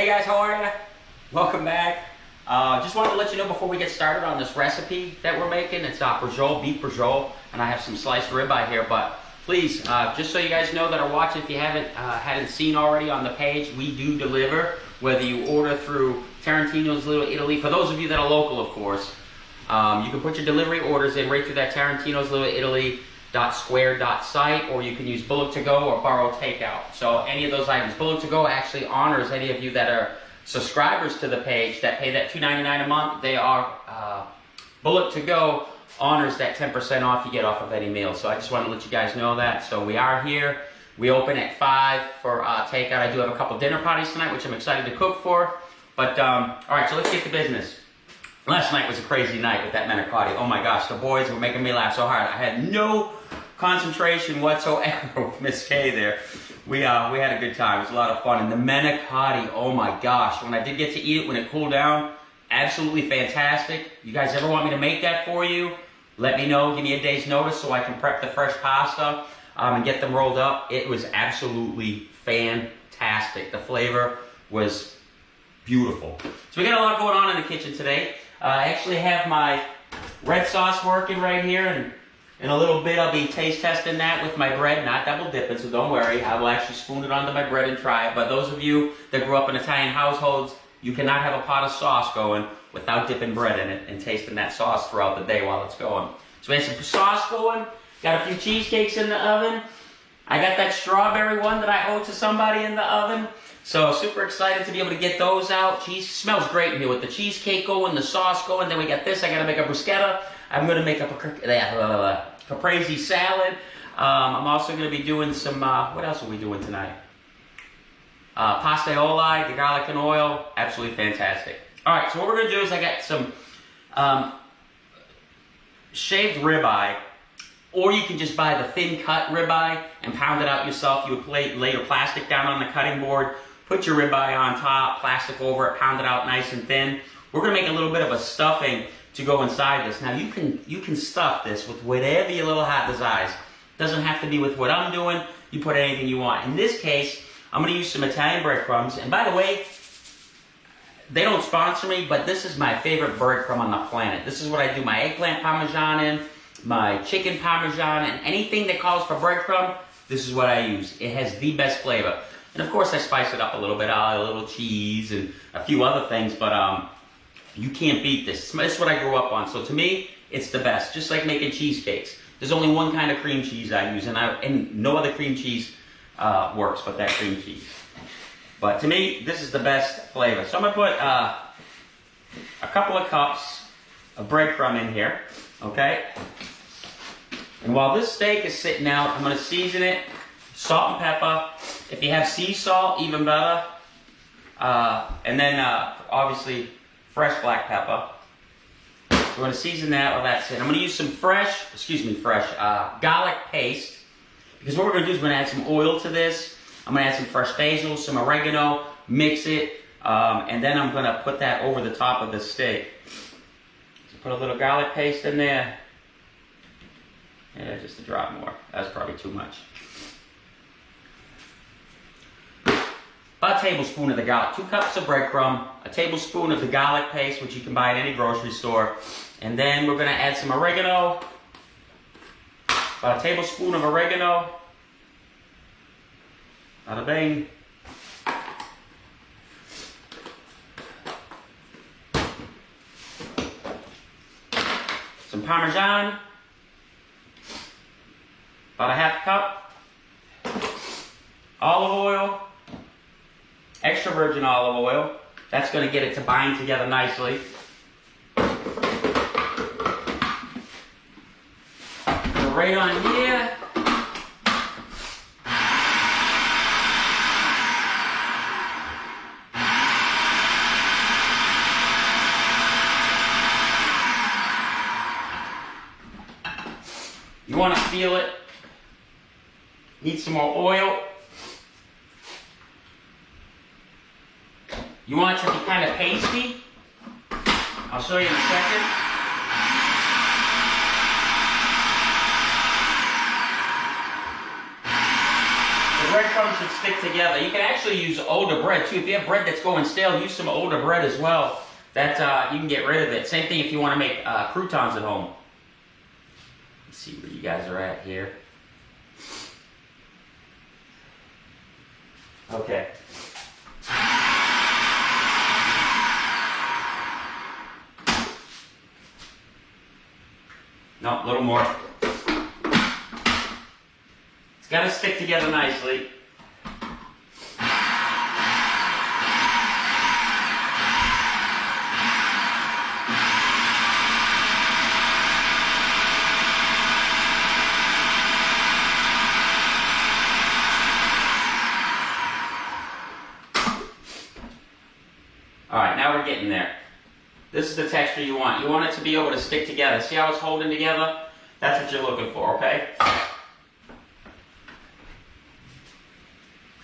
Hey guys, how are you? Welcome back. Just wanted to let you know before we get started on this recipe that we're making. It's Braciole, beef Braciole, and I have some sliced ribeye here. But please, just so you guys know that are watching, if you hadn't seen already on the page, we do deliver. Whether you order through Tarantino's Little Italy, for those of you that are local, of course, you can put your delivery orders in right through that Tarantino's Little Italy .square.site, or you can use Bullet to Go or Borrow Takeout. So any of those items. Bullet to Go actually honors any of you that are subscribers to the page that pay that $2.99 a month. They are Bullet to Go honors that 10% off you get off of any meal. So I just want to let you guys know that. So we are here. We open at 5 for takeout. I do have a couple dinner parties tonight, which I'm excited to cook for. But all right, so let's get to business. Last night was a crazy night with that manicotti. Oh my gosh, the boys were making me laugh so hard. I had no concentration whatsoever with Miss Kay there. We had a good time. It was a lot of fun. And the manicotti, oh my gosh, when I did get to eat it, when it cooled down, absolutely fantastic. You guys ever want me to make that for you? Let me know. Give me a day's notice so I can prep the fresh pasta and get them rolled up. It was absolutely fantastic. The flavor was beautiful. So we got a lot going on in the kitchen today. I actually have my red sauce working right here, and in a little bit I'll be taste testing that with my bread, not double dipping, so don't worry. I will actually spoon it onto my bread and try it. But those of you that grew up in Italian households, you cannot have a pot of sauce going without dipping bread in it and tasting that sauce throughout the day while it's going. So we have some sauce going, got a few cheesecakes in the oven. I got that strawberry one that I owe to somebody in the oven. So super excited to be able to get those out. Cheese smells great in here with the cheesecake going, the sauce going. Then we got this. I got to make a bruschetta. I'm going to make up a caprese salad. I'm also going to be doing some, what else are we doing tonight? Pastaoli, the garlic and oil. Absolutely fantastic. All right, so what we're going to do is I got some shaved ribeye. Or you can just buy the thin cut ribeye and pound it out yourself. You would lay your plastic down on the cutting board, put your ribeye on top, plastic over it, pound it out nice and thin. We're gonna make a little bit of a stuffing to go inside this. Now you can stuff this with whatever your little heart desires. Doesn't have to be with what I'm doing. You put anything you want. In this case, I'm gonna use some Italian breadcrumbs. And by the way, they don't sponsor me, but this is my favorite breadcrumb on the planet. This is what I do my eggplant parmesan in, my chicken parmesan, and anything that calls for breadcrumb, this is what I use. It has the best flavor. And of course I spice it up a little bit. I'll add a little cheese and a few other things, but you can't beat this. This is what I grew up on. So to me, it's the best. Just like making cheesecakes. There's only one kind of cream cheese I use, and no other cream cheese works but that cream cheese. But to me, this is the best flavor. So I'm gonna put a couple of cups of breadcrumb in here, okay? And while this steak is sitting out, I'm going to season it, salt and pepper. If you have sea salt, even better. And then, obviously, fresh black pepper. We're going to season that while that's in. I'm going to use some fresh garlic paste. Because what we're going to do is we're going to add some oil to this. I'm going to add some fresh basil, some oregano, mix it. And then I'm going to put that over the top of the steak. So put a little garlic paste in there. Yeah, just a drop more. That's probably too much. About a tablespoon of the garlic. 2 cups of breadcrumb. A tablespoon of the garlic paste, which you can buy at any grocery store. And then we're going to add some oregano. About a tablespoon of oregano. Bada bing. Some Parmesan. About a half cup. Olive oil. Extra virgin olive oil. That's going to get it to bind together nicely. Right on here. You want to feel it. Need some more oil. You want it to be kind of pasty. I'll show you in a second. breadcrumbs should stick together. You can actually use older bread too. If you have bread that's going stale, use some older bread as well. That you can get rid of it. Same thing if you want to make croutons at home. Let's see where you guys are at here. Okay. No, a little more. It's got to stick together nicely. Alright, now we're getting there. This is the texture you want. You want it to be able to stick together. See how it's holding together? That's what you're looking for, okay?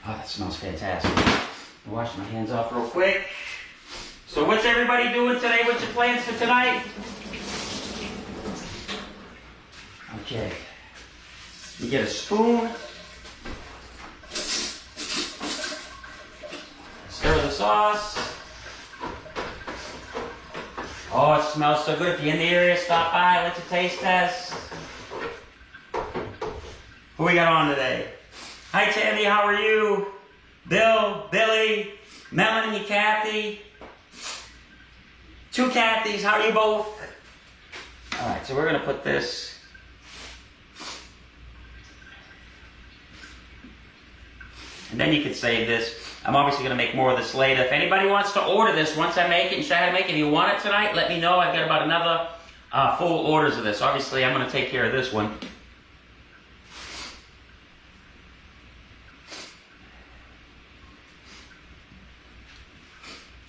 Oh, that smells fantastic. I'll wash my hands off real quick. So what's everybody doing today? What's your plans for tonight? Okay. You get a spoon. Stir the sauce. Oh, it smells so good. If you're in the area, stop by, let your taste test. Who we got on today? Hi, Tammy, how are you? Bill, Billy, Melanie, Kathy. 2 Kathys, how are you both? All right, so we're going to put this. And then you can save this. I'm obviously going to make more of this later. If anybody wants to order this, once I make it and show you how to make it, if you want it tonight, let me know. I've got about another full orders of this. Obviously, I'm going to take care of this one.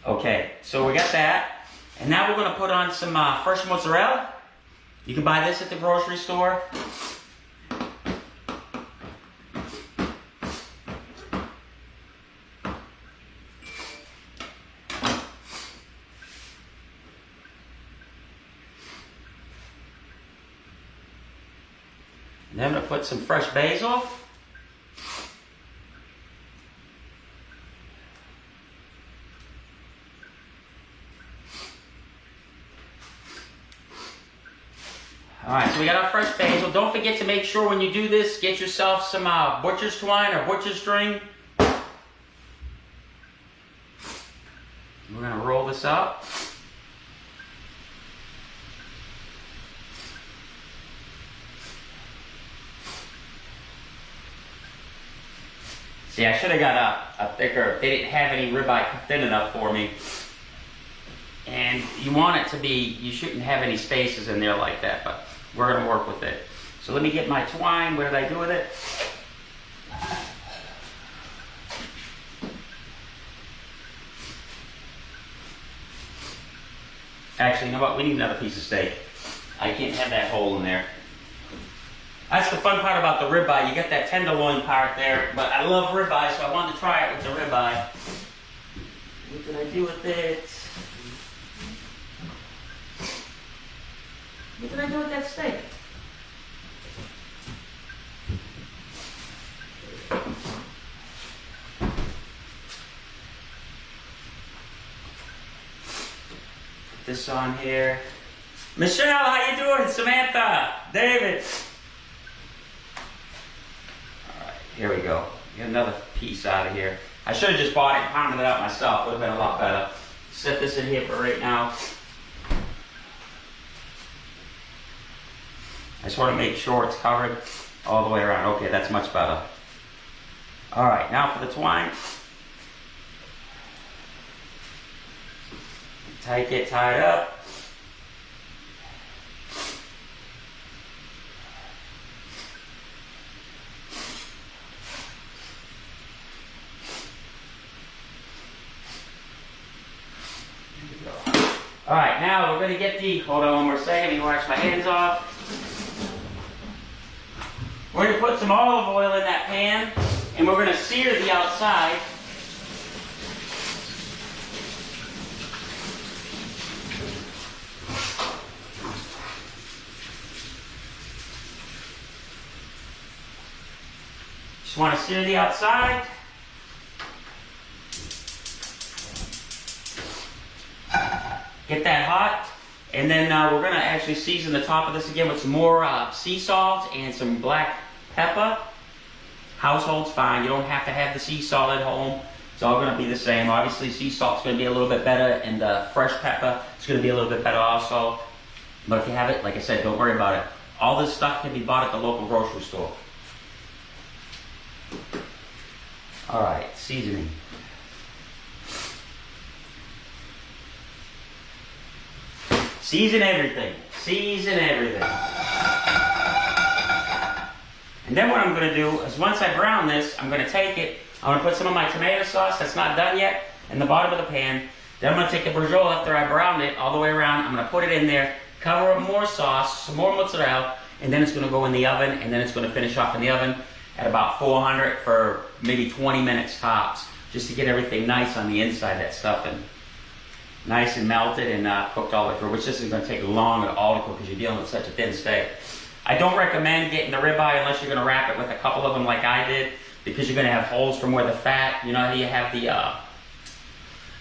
Okay, so we got that. And now we're going to put on some fresh mozzarella. You can buy this at the grocery store. And then I'm going to put some fresh basil. Alright, so we got our fresh basil. Don't forget to make sure when you do this, get yourself some butcher's twine or butcher's string. We're going to roll this up. See, I should have got a thicker, they didn't have any ribeye thin enough for me. And you want it to be, you shouldn't have any spaces in there like that, but we're going to work with it. So let me get my twine. What did I do with it? Actually, you know what? We need another piece of steak. I can't have that hole in there. That's the fun part about the ribeye. You get that tenderloin part there, but I love ribeye, so I wanted to try it with the ribeye. What did I do with it? What did I do with that steak? Put this on here. Michelle, how you doing? Samantha, David. All right, here we go. Get another piece out of here. I should have just bought it and pounded it out myself. Would have been a lot better. Set this in here for right now. I just want to make sure it's covered all the way around. Okay, that's much better. All right, now for the twine. Get it tied up. All right, now we're going to get the, hold on one more second, let me wash my hands off. We're going to put some olive oil in that pan, and we're going to sear the outside. Just want to sear the outside. Get that hot. And then we're going to actually season the top of this again with some more sea salt and some black pepper. Household's fine. You don't have to have the sea salt at home. It's all going to be the same. Obviously, sea salt's going to be a little bit better, and the fresh pepper is going to be a little bit better also. But if you have it, like I said, don't worry about it. All this stuff can be bought at the local grocery store. All right, seasoning. Season everything. Season everything. And then what I'm going to do is once I brown this, I'm going to take it, I'm going to put some of my tomato sauce that's not done yet in the bottom of the pan. Then I'm going to take the Braciole after I browned it all the way around. I'm going to put it in there, cover up more sauce, some more mozzarella, and then it's going to go in the oven, and then it's going to finish off in the oven at about 400 for maybe 20 minutes tops, just to get everything nice on the inside, that stuffing. Nice and melted and cooked all the way through, which isn't going to take long at all to cook because you're dealing with such a thin steak. I don't recommend getting the ribeye unless you're going to wrap it with a couple of them like I did, because you're going to have holes from where the fat, you know how you have the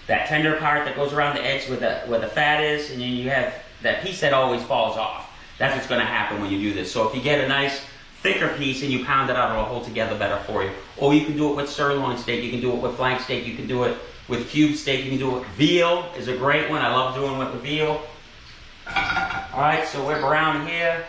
that tender part that goes around the edge where the fat is, and then you have that piece that always falls off. That's what's going to happen when you do this. So if you get a nice thicker piece and you pound it out, it'll hold together better for you. Or you can do it with sirloin steak, you can do it with flank steak, you can do it with cube steak, you can do it with veal is a great one. I love doing it with veal. Alright, so we're brown here.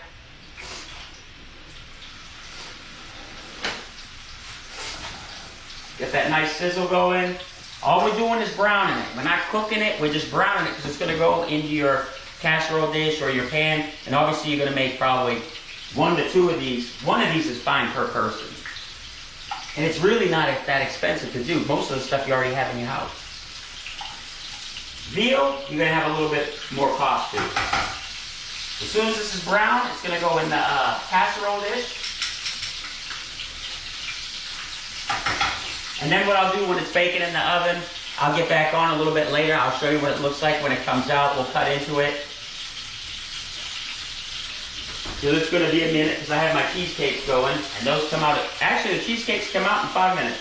Get that nice sizzle going. All we're doing is browning it. We're not cooking it, we're just browning it because it's going to go into your casserole dish or your pan. And obviously you're going to make probably 1 to 2 of these. One of these is fine per person. And it's really not that expensive to do. Most of the stuff you already have in your house. Veal, you're going to have a little bit more cost to it. As soon as this is brown, it's going to go in the casserole dish. And then what I'll do when it's baking in the oven, I'll get back on a little bit later. I'll show you what it looks like when it comes out. We'll cut into it. So it's going to be a minute because I have my cheesecakes going, and those come out. Actually, the cheesecakes come out in 5 minutes.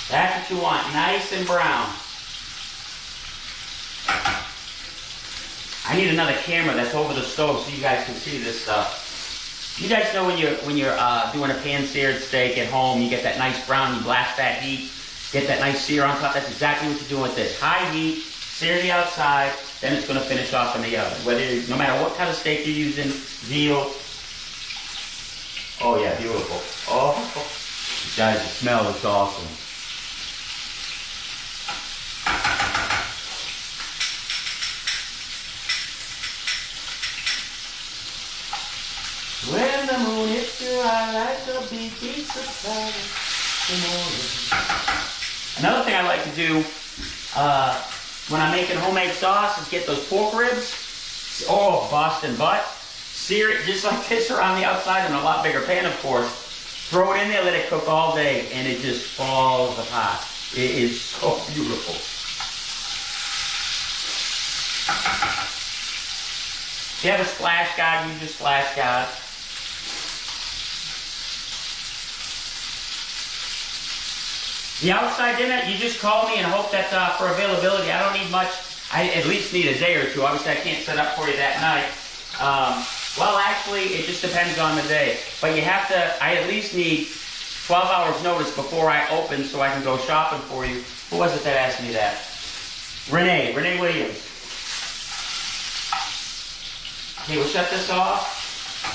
That's what you want, nice and brown. I need another camera that's over the stove so you guys can see this stuff. You guys know when you're doing a pan-seared steak at home, you get that nice brown, you blast that heat, get that nice sear on top. That's exactly what you're doing with this. High heat, sear the outside, then it's going to finish off in the oven. No matter what kind of steak you're using, veal. Oh yeah, beautiful. Oh, guys, the smell is awesome. When the moon hits your eye like a big piece of silence. Another thing I like to do when I'm making homemade sauce is get those pork ribs. Oh, Boston butt. Sear it just like this around the outside in a lot bigger pan, of course. Throw it in there, let it cook all day, and it just falls apart. It is so beautiful. If you have a splash guard, use your splash guard. The outside dinner, you just call me and hope that for availability, I don't need much. I at least need a day or two. Obviously, I can't set up for you that night. Well, actually, it just depends on the day. But you have to, I at least need 12 hours notice before I open so I can go shopping for you. Who was it that asked me that? Renee Williams. Okay, we'll shut this off.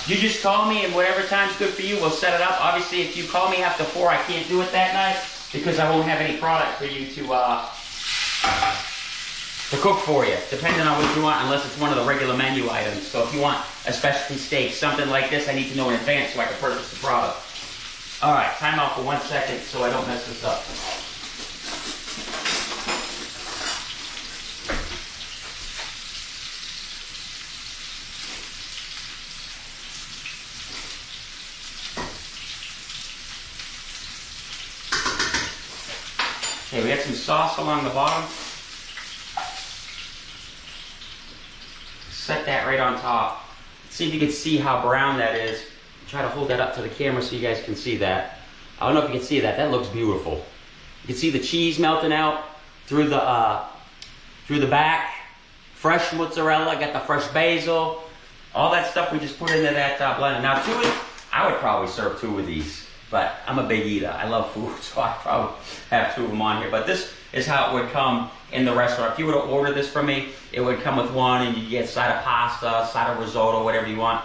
You just call me and whatever time's good for you, we'll set it up. Obviously, if you call me after 4, I can't do it that night because I won't have any product for you to cook for you, depending on what you want, unless it's one of the regular menu items. So if you want a specialty steak, something like this, I need to know in advance so I can purchase the product. All right, time out for 1 second so I don't mess this up. Okay, we got some sauce along the bottom. Set that right on top. See if you can see how brown that is. Try to hold that up to the camera so you guys can see that. I don't know if you can see that. That looks beautiful. You can see the cheese melting out through the back. Fresh mozzarella, got the fresh basil. All that stuff we just put into that blender. Now, I would probably serve 2 of these, but I'm a big eater. I love food, so I probably have 2 of them on here. But this is how it would come in the restaurant. If you were to order this from me, it would come with 1, and you get side of pasta, side of risotto, whatever you want.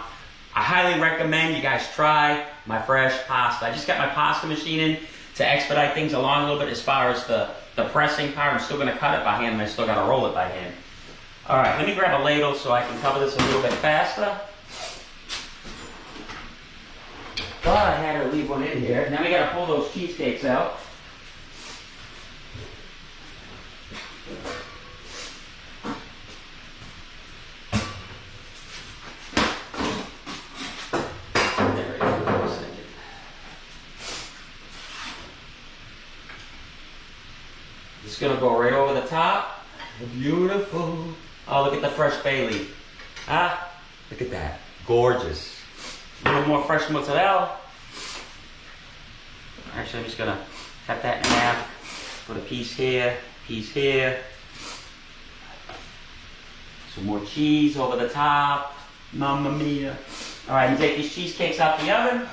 I highly recommend you guys try my fresh pasta. I just got my pasta machine in to expedite things along a little bit as far as the pressing part. I'm still going to cut it by hand, and I still got to roll it by hand. All right, let me grab a ladle so I can cover this a little bit faster. Thought I had to leave one in here. Now we got to pull those cheesecakes out. It's gonna go right over the top. Beautiful. Oh, look at the fresh bay leaf. Ah, look at that. Gorgeous. A little more fresh mozzarella. Actually, I'm just gonna cut that in half. Put a piece here, piece here. Some more cheese over the top. Mamma mia. All right, and take these cheesecakes out the oven.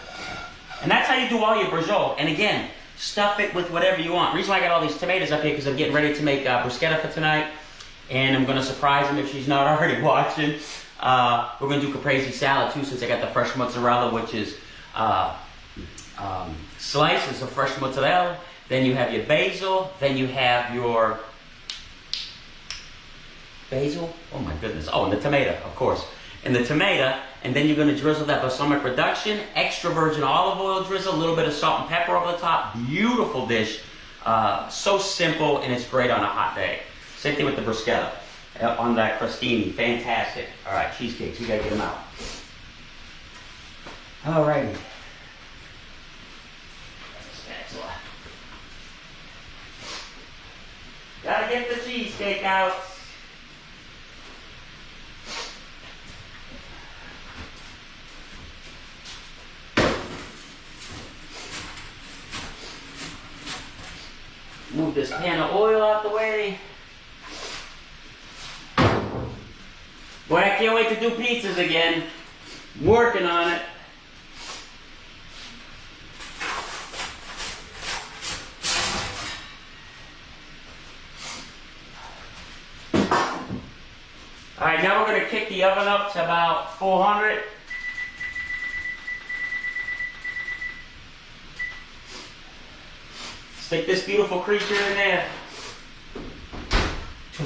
And that's how you do all your braciole. And again, stuff it with whatever you want. The reason why I got all these tomatoes up here because I'm getting ready to make bruschetta for tonight. And I'm going to surprise him if she's not already watching. We're going to do caprese salad too since I got the fresh mozzarella, which is slices of fresh mozzarella. Then you have your basil. Then you have your basil. Oh my goodness. Oh, and the tomato, of course. And the tomato. And then you're going to drizzle that balsamic reduction, extra virgin olive oil drizzle, a little bit of salt and pepper over the top. Beautiful dish. So simple, and it's great on a hot day. Same thing with the bruschetta on that crostini. Fantastic. All right, cheesecakes. We got to get them out. All righty. Spatula. Got to get the cheesecake out. Move this pan of oil out the way. Boy, I can't wait to do pizzas again. I'm working on it. All right, now we're going to kick the oven up to about 400. Stick this beautiful creature in there.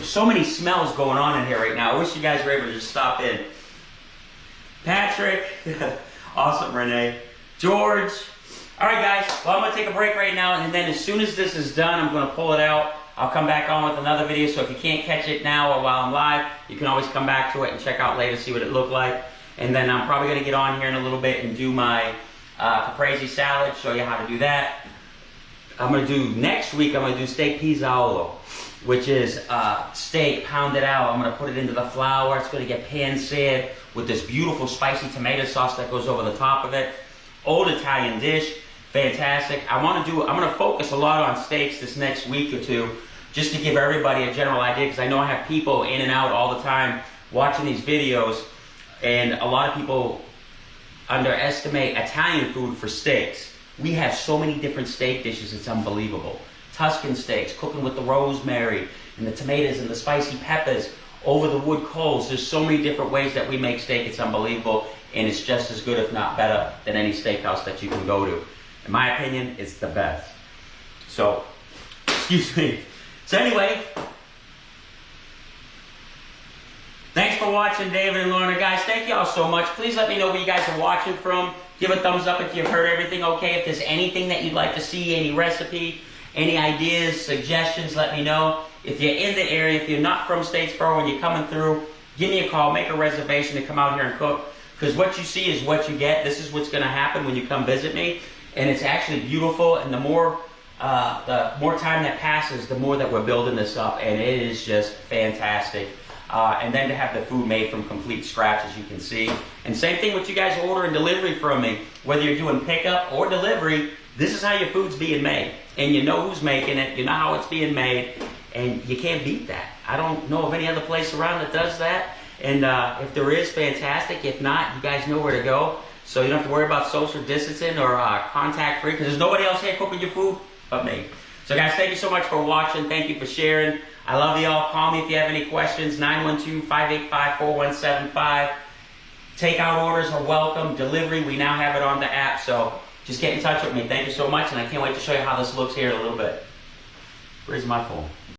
So many smells going on in here right now. I wish you guys were able to just stop in. Patrick, awesome, Renee, George. All right, guys. Well, I'm gonna take a break right now, and then as soon as this is done, I'm gonna pull it out. I'll come back on with another video. So if you can't catch it now or while I'm live, you can always come back to it and check out later, see what it looked like. And then I'm probably gonna get on here in a little bit and do my caprese salad. Show you how to do that. I'm going to do, next week, I'm going to do steak pizzaiolo, which is steak pounded out. I'm going to put it into the flour. It's going to get pan-seared with this beautiful spicy tomato sauce that goes over the top of it. Old Italian dish. Fantastic. I'm going to focus a lot on steaks this next week or two, just to give everybody a general idea, because I know I have people in and out all the time watching these videos, and a lot of people underestimate Italian food for steaks. We have so many different steak dishes, it's unbelievable. Tuscan steaks, cooking with the rosemary and the tomatoes and the spicy peppers over the wood coals. There's so many different ways that we make steak, it's unbelievable. And it's just as good, if not better, than any steakhouse that you can go to. In my opinion, it's the best. So, excuse me. So anyway, thanks for watching, David and Lorna. Guys, thank y'all so much. Please let me know where you guys are watching from. Give a thumbs up if you've heard everything okay. If there's anything that you'd like to see, any recipe, any ideas, suggestions, let me know. If you're in the area, if you're not from Statesboro and you're coming through, give me a call, make a reservation to come out here and cook. Because what you see is what you get. This is what's going to happen when you come visit me. And it's actually beautiful. And the more time that passes, the more that we're building this up. And it is just fantastic. and then to have the food made from complete scratch, as you can see. And same thing with you guys ordering delivery from me. Whether you're doing pickup or delivery, this is how your food's being made. And you know who's making it, you know how it's being made, and you can't beat that. I don't know of any other place around that does that. And if there is, fantastic. If not, you guys know where to go. So you don't have to worry about social distancing or contact free, because there's nobody else here cooking your food but me. So guys, thank you so much for watching. Thank you for sharing. I love you all. Call me if you have any questions. 912-585-4175. Takeout orders are welcome. Delivery, we now have it on the app. So just get in touch with me. Thank you so much, and I can't wait to show you how this looks here in a little bit. Where's my phone?